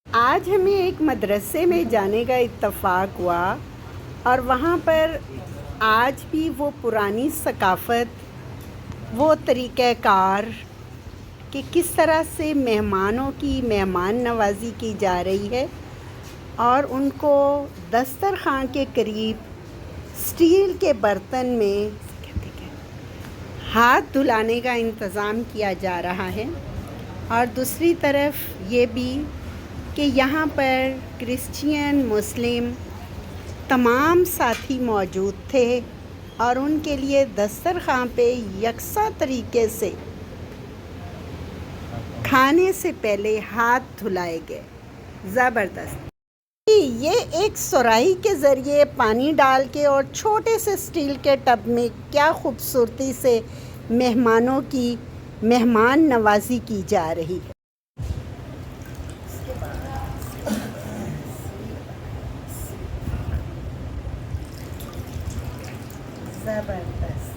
آج ہمیں ایک مدرسے میں جانے کا اتفاق ہوا اور وہاں پر آج بھی وہ پرانی ثقافت، وہ طریقہ کار کہ کس طرح سے مہمانوں کی مہمان نوازی کی جا رہی ہے اور ان کو دسترخوان کے قریب اسٹیل کے برتن میں ہاتھ دھلانے کا انتظام کیا جا رہا ہے، اور دوسری طرف یہ بھی کہ یہاں پر کرسچین، مسلم تمام ساتھی موجود تھے اور ان کے لیے دسترخوان پہ یکساں طریقے سے کھانے سے پہلے ہاتھ دھلائے گئے۔ زبردست! یہ ایک سراہی کے ذریعے پانی ڈال کے اور چھوٹے سے اسٹیل کے ٹب میں کیا خوبصورتی سے مہمانوں کی مہمان نوازی کی جا رہی ہے۔ زبردست!